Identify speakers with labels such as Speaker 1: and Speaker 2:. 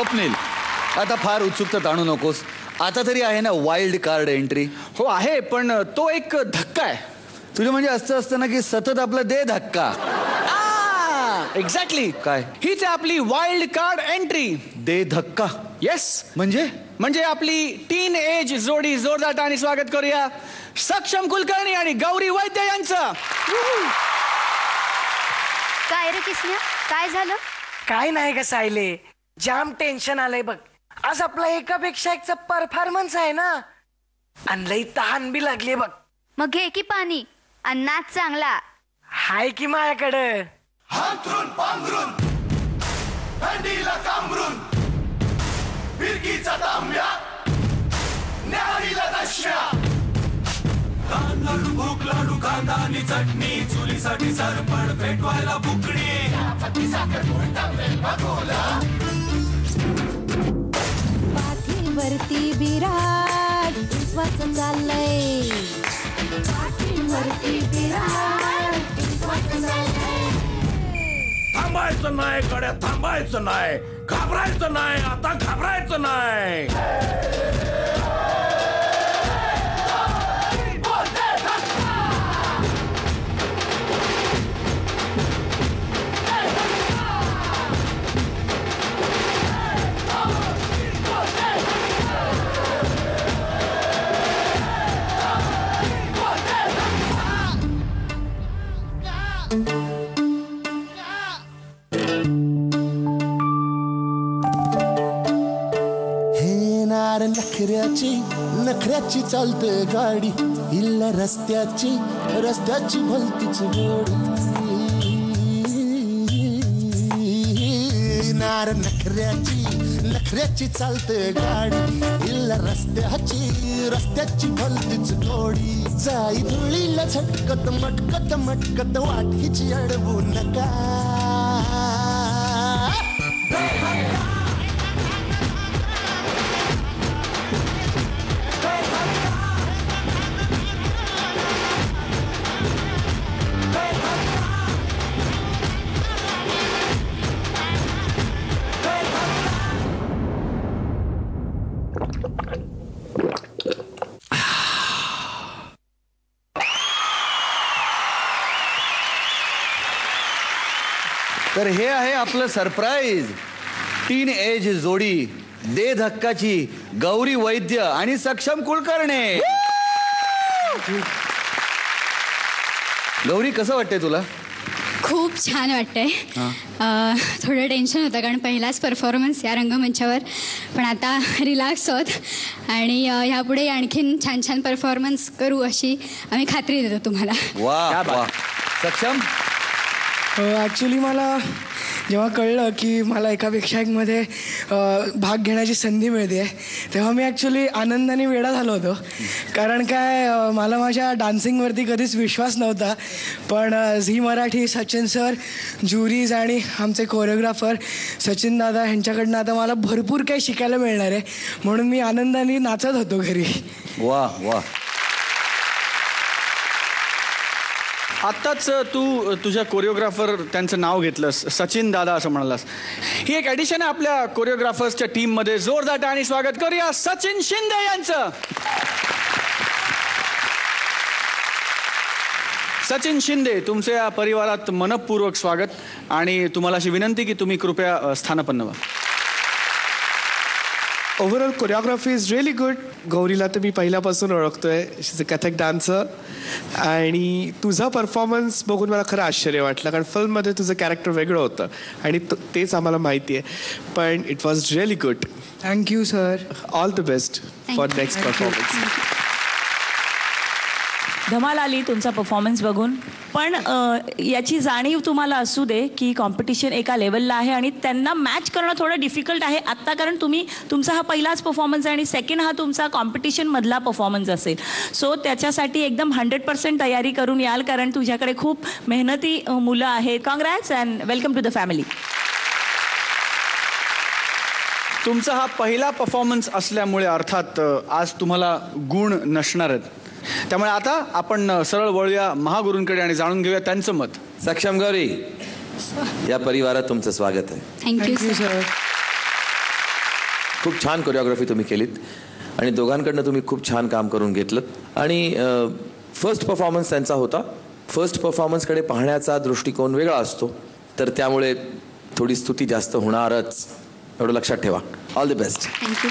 Speaker 1: स्वप्नील, आता फार उत्सुकता ताणू नकोस. आता तरी आहे ना वाईल्ड कार्ड एंट्री?
Speaker 2: हो आहे, पण तो एक धक्का आहे.
Speaker 1: तुझं म्हणजे असं असतं ना की सतत आपला दे धक्का.
Speaker 2: एक्झॅक्टली.
Speaker 1: काय?
Speaker 2: हीच आहे आपली वाईल्ड कार्ड एंट्री.
Speaker 1: दे धक्का
Speaker 2: येस. म्हणजे आपली टीन एज जोडी जोरदार स्वागत करूया सक्षम कुलकर्णी आणि गौरी वैद्य यांचं.
Speaker 3: काय रे किसन्या, काय झालं?
Speaker 4: काय नाही ग सायले, जाम टेन्शन आलंय बघ. आज आपला एकापेक्षा एकचा परफॉर्मन्स आहे ना, आणि लई तहान बी लागली बघ.
Speaker 3: मग घे की पाणी, अन्नात चांगला
Speaker 4: हाय की माझ्याकडं.
Speaker 5: हांतरून पांघरून थंडीला कांबरून फिरकीचा तांब्या न्याहारीला दशम्या कान लाडू भूक लाडू कांदा आणि चटणी चुलीसाठी सरपण पेटवायला बुकणी
Speaker 6: पाठीवरती विराट विश्वाचं चाललंय. पाठीवरती विराट विश्वाचं चाललंय.
Speaker 5: थांबायचं नाही कडे, थांबायचं नाही, घाबरायचं नाही, आता घाबरायचं नाही.
Speaker 7: नखऱ्याची चालते गाडी, इल्ला रस्त्याची भलतीच गोडी. नार नखऱ्याची चालते गाडी, इल्ला रस्त्याची भलतीच गोडी. जाई धुळीला झटकत मटकत वाट हिची अडवू नका.
Speaker 1: तर हे आहे आपलं सरप्राईज. टीन एज जोडी दे धक्काची गौरी वैद्य आणि सक्षम कुलकर्णी. गौरी, कसं वाटतंय तुला?
Speaker 8: खूप छान वाटतंय. थोडं टेन्शन होतं कारण पहिलाच परफॉर्मन्स या रंगमंचावर, पण आता रिलॅक्स आहोत आणि ह्यापुढे आणखीन छान छान परफॉर्मन्स करू अशी आम्ही खात्री देतो तुम्हाला.
Speaker 1: वा वा. सक्षम,
Speaker 4: ॲक्च्युली मला जेव्हा कळलं की मला एकापेक्षा एकमध्ये भाग घेण्याची संधी मिळते आहे, तेव्हा मी ॲक्च्युली आनंदाने वेडा झालो होतो. कारण काय, मला माझ्या डान्सिंगवरती कधीच विश्वास नव्हता, पण झी मराठी सचिन सर, ज्युरीज आणि आमचे कोरिओग्राफर सचिन दादा ह्यांच्याकडनं आता मला भरपूर काही शिकायला मिळणार आहे, म्हणून मी आनंदाने नाचत होतो घरी.
Speaker 1: वा वा.
Speaker 2: आत्ताच तू तुझ्या कोरिओग्राफर त्यांचं नाव घेतलंस, सचिन दादा असं म्हणालास. ही एक ॲडिशन आहे आपल्या कोरिओग्राफर्सच्या टीममध्ये. जोरदार आणि स्वागत करूया सचिन शिंदे यांचं. सचिन शिंदे, तुमच्या या परिवारात मनपूर्वक स्वागत आणि तुम्हाला अशी विनंती की तुम्ही कृपया स्थानापन्न व्हा.
Speaker 9: Overall choreography is really good. गौरीला तर मी पहिल्यापासून ओळखतोय, she is a Kathak dancer. आणि तुझा परफॉर्मन्स बघून मला खरं आश्चर्य वाटलं, कारण फिल्ममध्ये तुझं कॅरेक्टर वेगळं होतं आणि तेच आम्हाला माहिती आहे, पण it was really good.
Speaker 4: Thank you sir.
Speaker 9: All the best for next performance.
Speaker 10: धमाल आली तुमचा परफॉर्मन्स बघून, पण याची जाणीव तुम्हाला असू दे की कॉम्पिटिशन एका लेवलला आहे आणि त्यांना मॅच करणं थोडं डिफिकल्ट आहे आत्ता, कारण तुमचा हा पहिलाच परफॉर्मन्स आहे आणि सेकंड हा तुमचा कॉम्पिटिशनमधला परफॉर्मन्स असेल. सो त्याच्यासाठी एकदम 100% तयारी करून याल, कारण तुझ्याकडे खूप मेहनती मुलं आहेत. Congrats and welcome to the family.
Speaker 2: तुमचा हा पहिला परफॉर्मन्स असल्यामुळे अर्थात आज तुम्हाला गुण नसणार आहेत. त्यामुळे आता आपण सरळ वळूया महागुरूंकडे आणि जाणून घेऊया त्यांचं मत.
Speaker 11: सक्षम गौरी, या परिवारात तुमचं स्वागत आहे.
Speaker 8: Thank you sir.
Speaker 11: खूप छान कोरिओग्राफी तुम्ही केलीत आणि दोघांकडनं तुम्ही खूप छान काम करून घेतलं. आणि फर्स्ट परफॉर्मन्स त्यांचा होता. फर्स्ट परफॉर्मन्सकडे पाहण्याचा दृष्टिकोन वेगळा असतो, तर त्यामुळे थोडी स्तुती जास्त होणारच, एवढं लक्षात ठेवा. All the best.
Speaker 8: थँक्यू